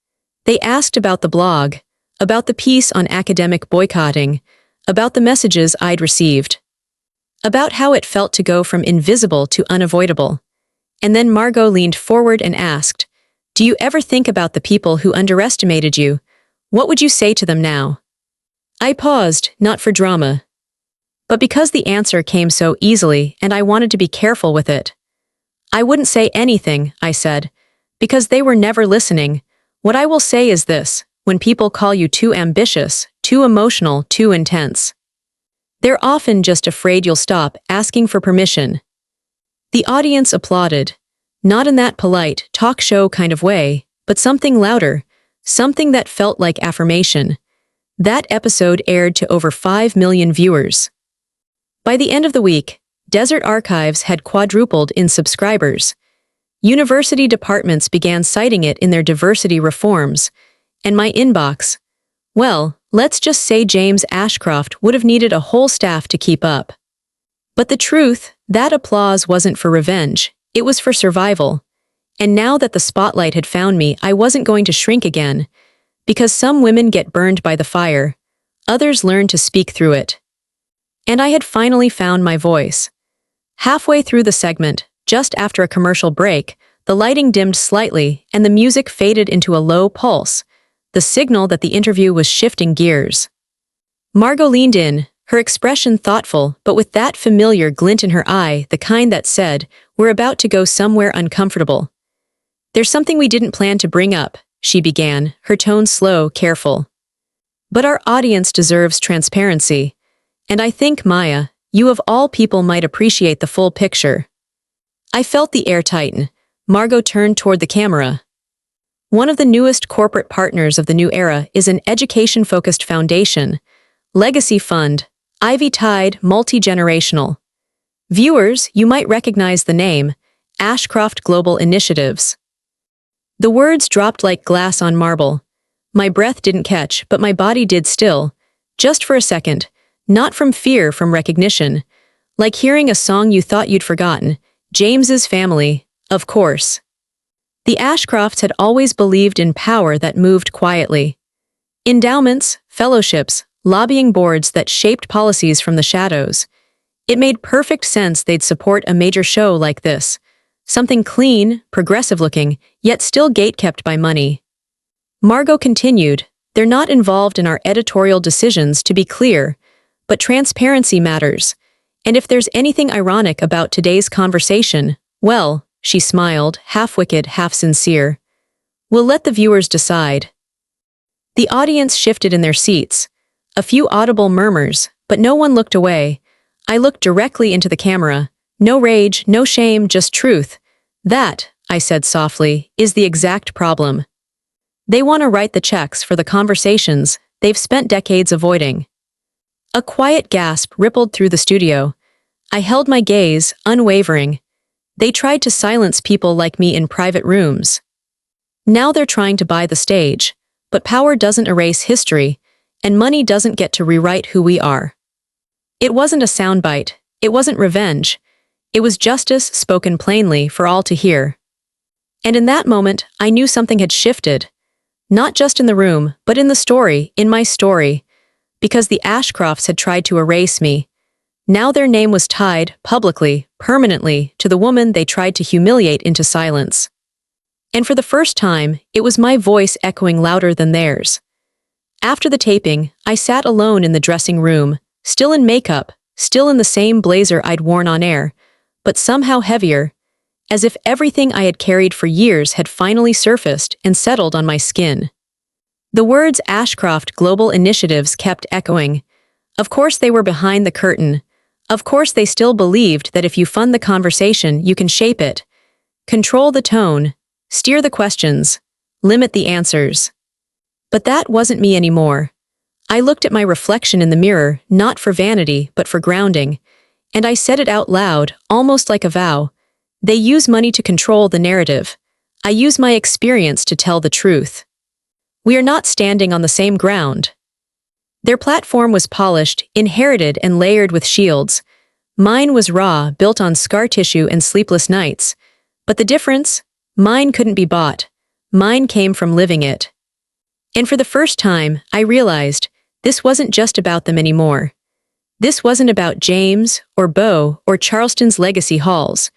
They asked about the blog, about the piece on academic boycotting, about the messages I'd received, about how it felt to go from invisible to unavoidable. And then Margot leaned forward and asked, "Do you ever think about the people who underestimated you? What would you say to them now?" I paused, not for drama, but because the answer came so easily and I wanted to be careful with it. "I wouldn't say anything," I said, "because they were never listening. What I will say is this: when people call you too ambitious, too emotional, too intense, they're often just afraid you'll stop asking for permission." The audience applauded, not in that polite, talk show kind of way, but something louder, something that felt like affirmation. That episode aired to over 5 million viewers. By the end of the week, Desert Archives had quadrupled in subscribers. University departments began citing it in their diversity reforms, and my inbox, well, let's just say James Ashcroft would have needed a whole staff to keep up. But the truth, that applause wasn't for revenge, it was for survival. And now that the spotlight had found me, I wasn't going to shrink again. Because some women get burned by the fire, others learn to speak through it. And I had finally found my voice. Halfway through the segment, just after a commercial break, the lighting dimmed slightly and the music faded into a low pulse, the signal that the interview was shifting gears. Margot leaned in, her expression thoughtful, but with that familiar glint in her eye, the kind that said, "We're about to go somewhere uncomfortable." "There's something we didn't plan to bring up," she began, her tone slow, careful. But our audience deserves transparency. And I think, Maya, you of all people might appreciate the full picture. I felt the air tighten. Margot turned toward the camera. One of the newest corporate partners of the new era is an education-focused foundation, legacy fund, Ivy-Tide, multi-generational. Viewers, you might recognize the name, Ashcroft Global Initiatives. The words dropped like glass on marble. My breath didn't catch, but my body did still, just for a second, not from fear, from recognition. Like hearing a song you thought you'd forgotten, James's Family, of course. The Ashcrofts had always believed in power that moved quietly. Endowments, fellowships, lobbying boards that shaped policies from the shadows. It made perfect sense they'd support a major show like this. Something clean, progressive-looking, yet still gate-kept by money. Margot continued, "They're not involved in our editorial decisions, to be clear, but transparency matters. And if there's anything ironic about today's conversation, well," she smiled, half-wicked, half-sincere, "we'll let the viewers decide." The audience shifted in their seats. A few audible murmurs, but no one looked away. I looked directly into the camera. No rage, no shame, just truth. "That," I said softly, "is the exact problem. They want to write the checks for the conversations they've spent decades avoiding." A quiet gasp rippled through the studio. I held my gaze, unwavering. They tried to silence people like me in private rooms. Now they're trying to buy the stage. But power doesn't erase history, and money doesn't get to rewrite who we are. It wasn't a soundbite. It wasn't revenge. It was justice spoken plainly for all to hear. And in that moment, I knew something had shifted. Not just in the room, but in the story, in my story. Because the Ashcrofts had tried to erase me. Now their name was tied, publicly, permanently, to the woman they tried to humiliate into silence. And for the first time, it was my voice echoing louder than theirs. After the taping, I sat alone in the dressing room, still in makeup, still in the same blazer I'd worn on air, but somehow heavier, as if everything I had carried for years had finally surfaced and settled on my skin. The words Ashcroft Global Initiatives kept echoing. Of course they were behind the curtain. Of course they still believed that if you fund the conversation, you can shape it. Control the tone, steer the questions, limit the answers. But that wasn't me anymore. I looked at my reflection in the mirror, not for vanity, but for grounding. And I said it out loud, almost like a vow. They use money to control the narrative. I use my experience to tell the truth. We are not standing on the same ground. Their platform was polished, inherited, and layered with shields. Mine was raw, built on scar tissue and sleepless nights. But the difference? Mine couldn't be bought. Mine came from living it. And for the first time, I realized this wasn't just about them anymore. This wasn't about James, or Beau, or Charleston's legacy halls.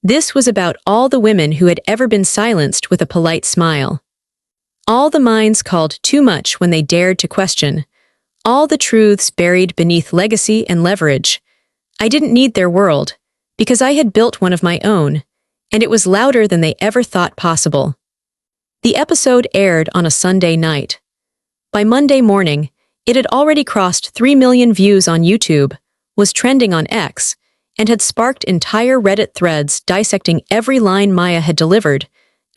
This was about all the women who had ever been silenced with a polite smile. All the minds called too much when they dared to question. All the truths buried beneath legacy and leverage. I didn't need their world, because I had built one of my own, and it was louder than they ever thought possible. The episode aired on a Sunday night. By Monday morning, it had already crossed 3 million views on YouTube, was trending on X, and had sparked entire Reddit threads dissecting every line Maya had delivered,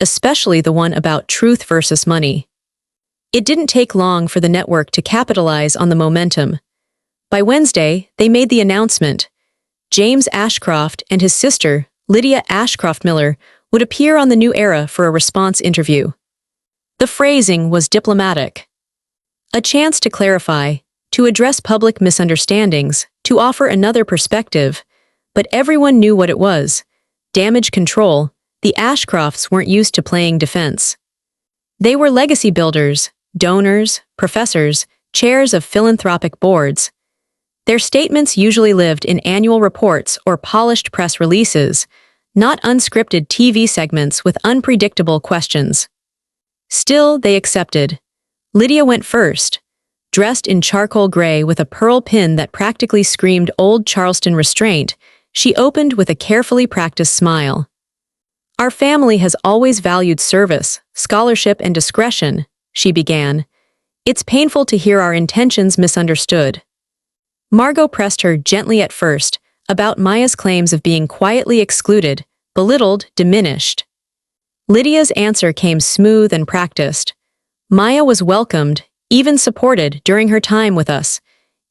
especially the one about truth versus money. It didn't take long for the network to capitalize on the momentum. By Wednesday, they made the announcement. James Ashcroft and his sister, Lydia Ashcroft Miller, would appear on The New Era for a response interview. The phrasing was diplomatic. A chance to clarify, to address public misunderstandings, to offer another perspective, but everyone knew what it was. Damage control. The Ashcrofts weren't used to playing defense. They were legacy builders, donors, professors, chairs of philanthropic boards. Their statements usually lived in annual reports or polished press releases, not unscripted TV segments with unpredictable questions. Still, they accepted. Lydia went first. Dressed in charcoal gray with a pearl pin that practically screamed old Charleston restraint, she opened with a carefully practiced smile. "Our family has always valued service, scholarship, and discretion," she began. "It's painful to hear our intentions misunderstood." Margot pressed her gently at first about Maya's claims of being quietly excluded, belittled, diminished. Lydia's answer came smooth and practiced. Maya was welcomed, even supported, during her time with us.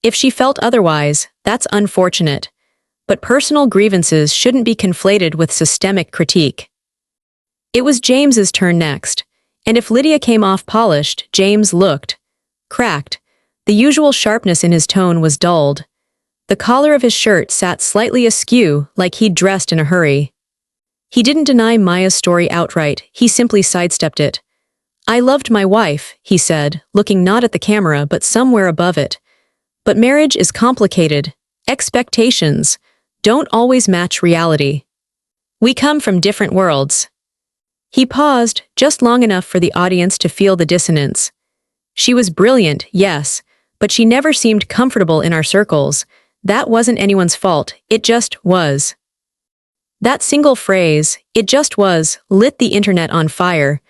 If she felt otherwise, that's unfortunate. But personal grievances shouldn't be conflated with systemic critique. It was James's turn next, and if Lydia came off polished, James looked cracked. The usual sharpness in his tone was dulled. The collar of his shirt sat slightly askew, like he'd dressed in a hurry. He didn't deny Maya's story outright, he simply sidestepped it. "I loved my wife," he said, looking not at the camera but somewhere above it. "But marriage is complicated. Expectations don't always match reality. We come from different worlds." He paused, just long enough for the audience to feel the dissonance. "She was brilliant, yes, but she never seemed comfortable in our circles. That wasn't anyone's fault, it just was." That single phrase, "it just was," lit the internet on fire,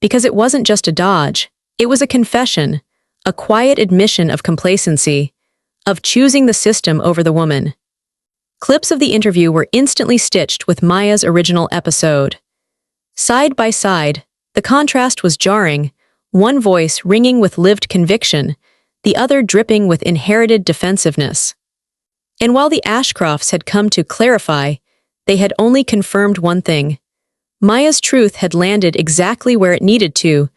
because it wasn't just a dodge, it was a confession, a quiet admission of complacency, of choosing the system over the woman. Clips of the interview were instantly stitched with Maya's original episode. Side by side, the contrast was jarring, one voice ringing with lived conviction, the other dripping with inherited defensiveness. And while the Ashcrofts had come to clarify, they had only confirmed one thing. Maya's truth had landed exactly where it needed to,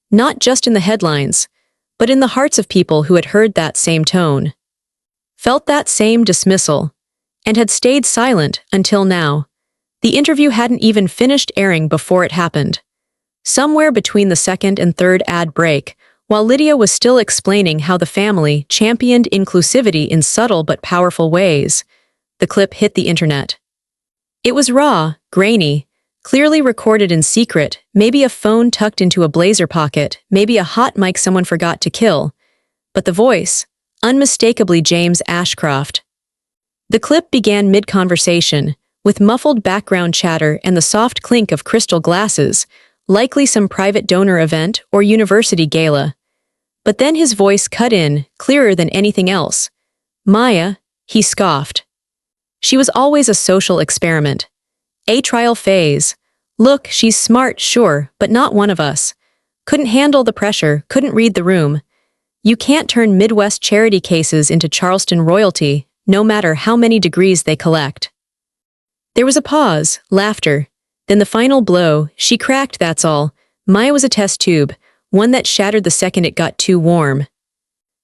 not just in the headlines, but in the hearts of people who had heard that same tone, felt that same dismissal, and had stayed silent until now. The interview hadn't even finished airing before it happened. Somewhere between the second and third ad break, while Lydia was still explaining how the family championed inclusivity in subtle but powerful ways, the clip hit the internet. It was raw, grainy, clearly recorded in secret, maybe a phone tucked into a blazer pocket, maybe a hot mic someone forgot to kill. But the voice, unmistakably James Ashcroft. The clip began mid-conversation, with muffled background chatter and the soft clink of crystal glasses, likely some private donor event or university gala. But then his voice cut in, clearer than anything else. "Maya," he scoffed. "She was always a social experiment. A trial phase. Look, she's smart, sure, but not one of us. Couldn't handle the pressure, couldn't read the room. You can't turn Midwest charity cases into Charleston royalty, no matter how many degrees they collect." There was a pause, laughter. Then the final blow, "She cracked, that's all." Maya was a test tube, one that shattered the second it got too warm.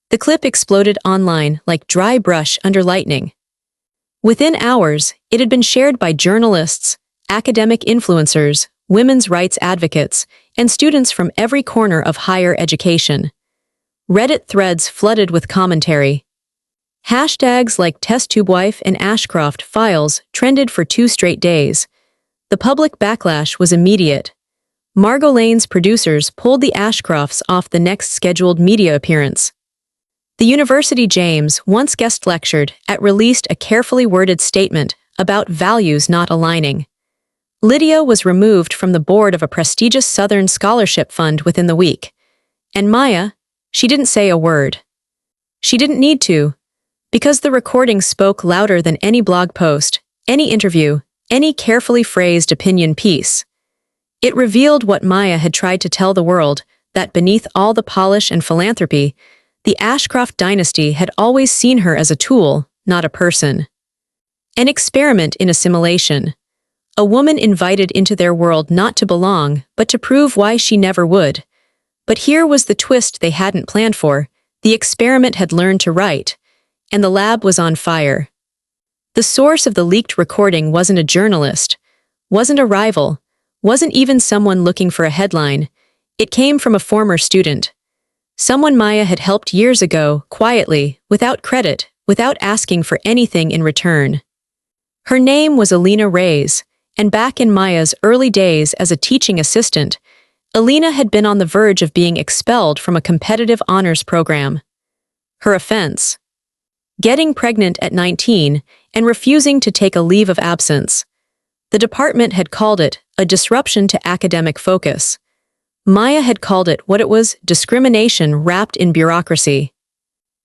The clip exploded online like dry brush under lightning. Within hours, it had been shared by journalists, academic influencers, women's rights advocates, and students from every corner of higher education. Reddit threads flooded with commentary. Hashtags like TestTubeWife and Ashcroft Files trended for 2 straight days. The public backlash was immediate. Margot Lane's producers pulled the Ashcrofts off the next scheduled media appearance. The university James once guest lectured at released a carefully worded statement about values not aligning. Lydia was removed from the board of a prestigious Southern scholarship fund within the week. And Maya, she didn't say a word. She didn't need to, because the recording spoke louder than any blog post, any interview, any carefully phrased opinion piece. It revealed what Maya had tried to tell the world, that beneath all the polish and philanthropy, the Ashcroft dynasty had always seen her as a tool, not a person. An experiment in assimilation. A woman invited into their world not to belong, but to prove why she never would. But here was the twist they hadn't planned for. The experiment had learned to write, and the lab was on fire. The source of the leaked recording wasn't a journalist, wasn't a rival, wasn't even someone looking for a headline. It came from a former student. Someone Maya had helped years ago, quietly, without credit, without asking for anything in return. Her name was Alina Reyes, and back in Maya's early days as a teaching assistant, Alina had been on the verge of being expelled from a competitive honors program. Her offense? Getting pregnant at 19 and refusing to take a leave of absence. The department had called it a disruption to academic focus. Maya had called it what it was: discrimination wrapped in bureaucracy.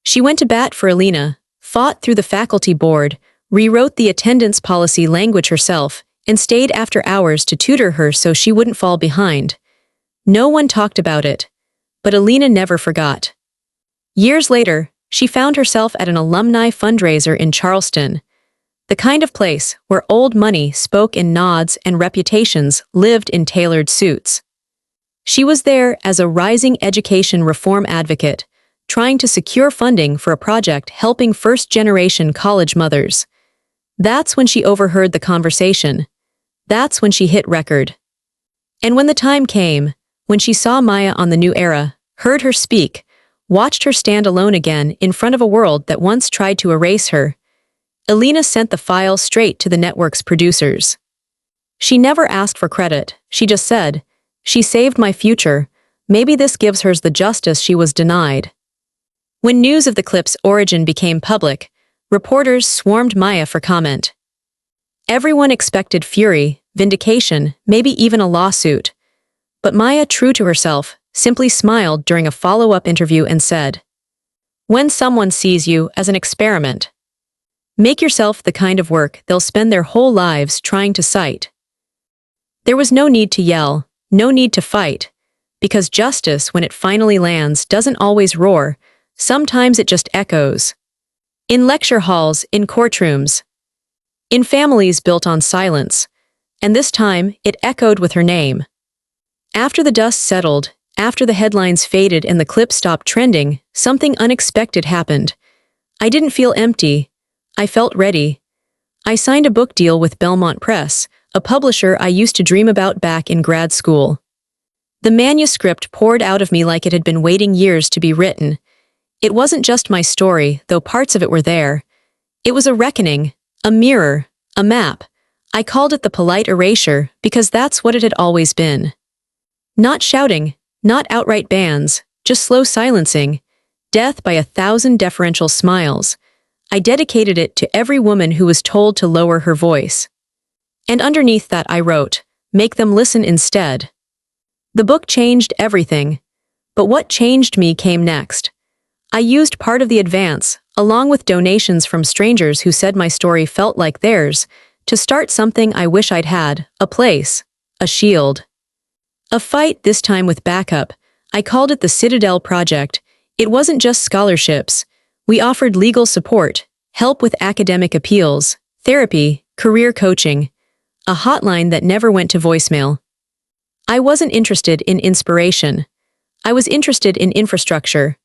She went to bat for Alina, fought through the faculty board, rewrote the attendance policy language herself, and stayed after hours to tutor her so she wouldn't fall behind. No one talked about it, but Alina never forgot. Years later, she found herself at an alumni fundraiser in Charleston, the kind of place where old money spoke in nods and reputations lived in tailored suits. She was there as a rising education reform advocate, trying to secure funding for a project helping first-generation college mothers. That's when she overheard the conversation. That's when she hit record. And when the time came, when she saw Maya on The New Era, heard her speak, watched her stand alone again in front of a world that once tried to erase her, Alina sent the file straight to the network's producers. She never asked for credit, she just said, "She saved my future, maybe this gives her the justice she was denied." When news of the clip's origin became public, reporters swarmed Maya for comment. Everyone expected fury, vindication, maybe even a lawsuit. But Maya, true to herself, simply smiled during a follow-up interview and said, "When someone sees you as an experiment, make yourself the kind of work they'll spend their whole lives trying to cite." There was no need to yell, no need to fight, because justice, when it finally lands, doesn't always roar. Sometimes it just echoes. In lecture halls, in courtrooms, in families built on silence, and this time it echoed with her name. After the dust settled, after the headlines faded and the clip stopped trending, something unexpected happened. I didn't feel empty. I felt ready. I signed a book deal with Belmont Press, a publisher I used to dream about back in grad school. The manuscript poured out of me like it had been waiting years to be written. It wasn't just my story, though parts of it were there. It was a reckoning, a mirror, a map. I called it the polite erasure because that's what it had always been. Not shouting, not outright bans, just slow silencing, death by 1,000 deferential smiles. I dedicated it to every woman who was told to lower her voice. And underneath that I wrote, "Make them listen instead." The book changed everything. But what changed me came next. I used part of the advance, along with donations from strangers who said my story felt like theirs, to start something I wish I'd had: a place, a shield. A fight, this time with backup. I called it the Citadel Project. It wasn't just scholarships. We offered legal support, help with academic appeals, therapy, career coaching, a hotline that never went to voicemail. I wasn't interested in inspiration. I was interested in infrastructure.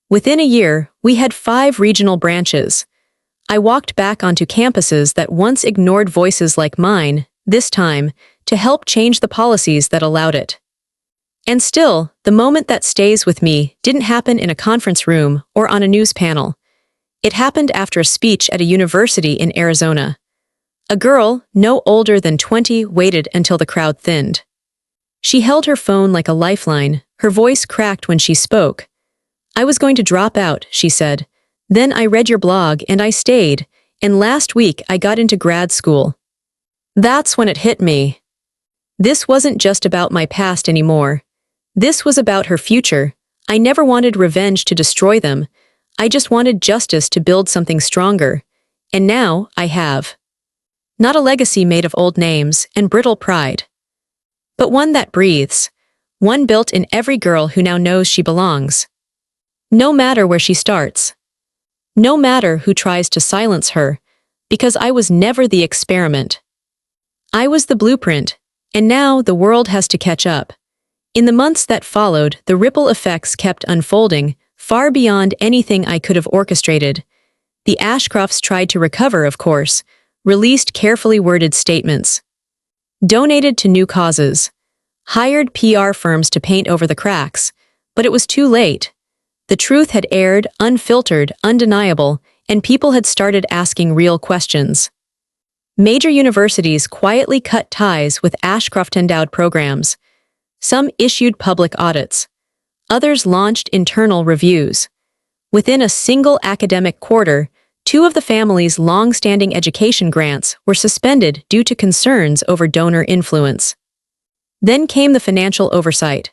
Within a year, we had 5 regional branches. I walked back onto campuses that once ignored voices like mine, this time, to help change the policies that allowed it. And still, the moment that stays with me didn't happen in a conference room or on a news panel. It happened after a speech at a university in Arizona. A girl, no older than 20, waited until the crowd thinned. She held her phone like a lifeline, her voice cracked when she spoke. "I was going to drop out," she said. "Then I read your blog and I stayed, and last week I got into grad school." That's when it hit me. This wasn't just about my past anymore. This was about her future. I never wanted revenge to destroy them. I just wanted justice to build something stronger. And now I have. Not a legacy made of old names and brittle pride, but one that breathes. One built in every girl who now knows she belongs. No matter where she starts. No matter who tries to silence her, because I was never the experiment. I was the blueprint, and now the world has to catch up. In the months that followed, the ripple effects kept unfolding, far beyond anything I could have orchestrated. The Ashcrofts tried to recover, of course, released carefully worded statements, donated to new causes, hired PR firms to paint over the cracks, but it was too late. The truth had aired, unfiltered, undeniable, and people had started asking real questions. Major universities quietly cut ties with Ashcroft-endowed programs. Some issued public audits. Others launched internal reviews. Within a single academic quarter, Two of the family's long-standing education grants were suspended due to concerns over donor influence. Then came the financial oversight.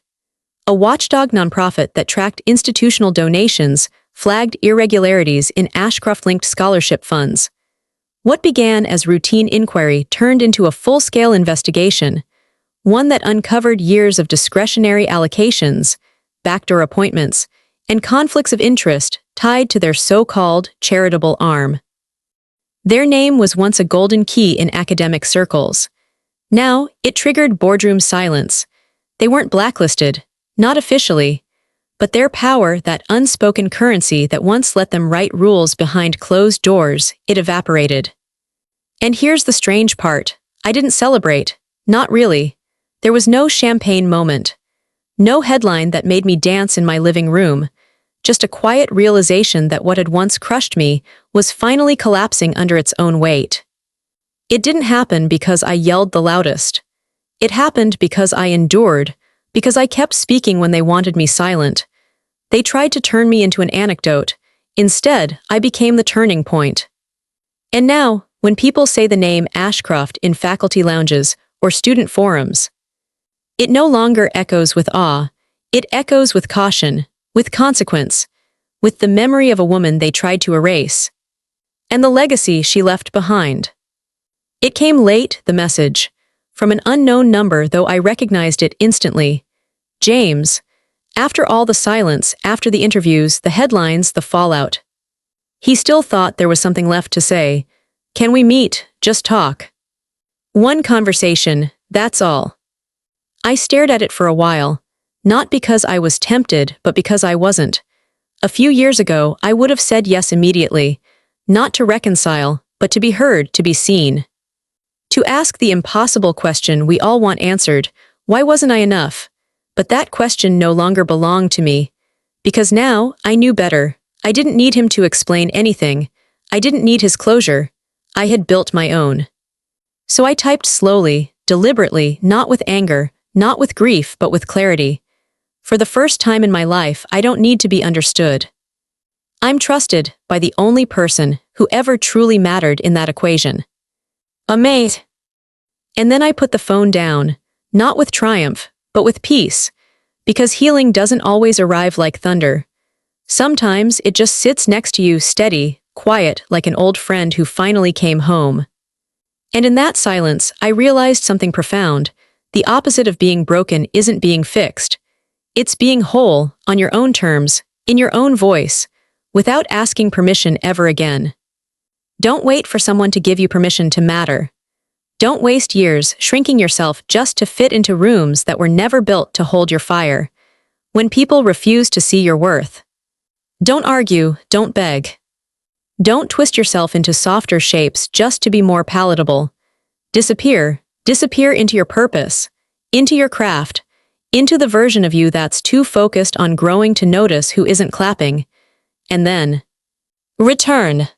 A watchdog nonprofit that tracked institutional donations flagged irregularities in Ashcroft-linked scholarship funds. What began as routine inquiry turned into a full-scale investigation, one that uncovered years of discretionary allocations, backdoor appointments, and conflicts of interest tied to their so-called charitable arm. Their name was once a golden key in academic circles. Now, it triggered boardroom silence. They weren't blacklisted, not officially, but their power, that unspoken currency that once let them write rules behind closed doors, it evaporated. And here's the strange part. I didn't celebrate. Not really. There was no champagne moment. No headline that made me dance in my living room. Just a quiet realization that what had once crushed me was finally collapsing under its own weight. It didn't happen because I yelled the loudest. It happened because I endured, because I kept speaking when they wanted me silent. They tried to turn me into an anecdote. Instead, I became the turning point. And now, when people say the name Ashcroft in faculty lounges or student forums, it no longer echoes with awe. It echoes with caution, with consequence, with the memory of a woman they tried to erase, and the legacy she left behind. It came late, the message, from an unknown number, though I recognized it instantly. James. After all the silence, after the interviews, the headlines, the fallout. He still thought there was something left to say. Can we meet? Just talk. One conversation, that's all. I stared at it for a while, not because I was tempted, but because I wasn't. A few years ago, I would have said yes immediately, not to reconcile, but to be heard, to be seen. To ask the impossible question we all want answered, why wasn't I enough? But that question no longer belonged to me. Because now, I knew better. I didn't need him to explain anything. I didn't need his closure. I had built my own. So I typed slowly, deliberately, not with anger, not with grief, but with clarity. For the first time in my life, I don't need to be understood. I'm trusted by the only person who ever truly mattered in that equation. A mate. And then I put the phone down, not with triumph, but with peace, because healing doesn't always arrive like thunder. Sometimes it just sits next to you, steady, quiet, like an old friend who finally came home. And in that silence, I realized something profound. The opposite of being broken isn't being fixed. It's being whole, on your own terms, in your own voice, without asking permission ever again. Don't wait for someone to give you permission to matter. Don't waste years shrinking yourself just to fit into rooms that were never built to hold your fire. When people refuse to see your worth. Don't argue, don't beg. Don't twist yourself into softer shapes just to be more palatable. Disappear into your purpose, into your craft, into the version of you that's too focused on growing to notice who isn't clapping. And then, return.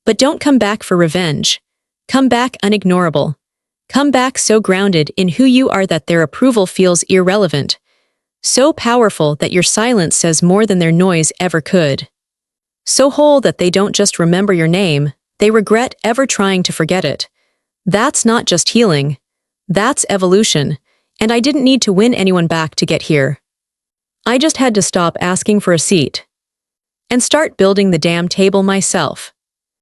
But don't come back for revenge. Come back unignorable. Come back so grounded in who you are that their approval feels irrelevant. So powerful that your silence says more than their noise ever could. So whole that they don't just remember your name, they regret ever trying to forget it. That's not just healing. That's evolution. And I didn't need to win anyone back to get here. I just had to stop asking for a seat. And start building the damn table myself.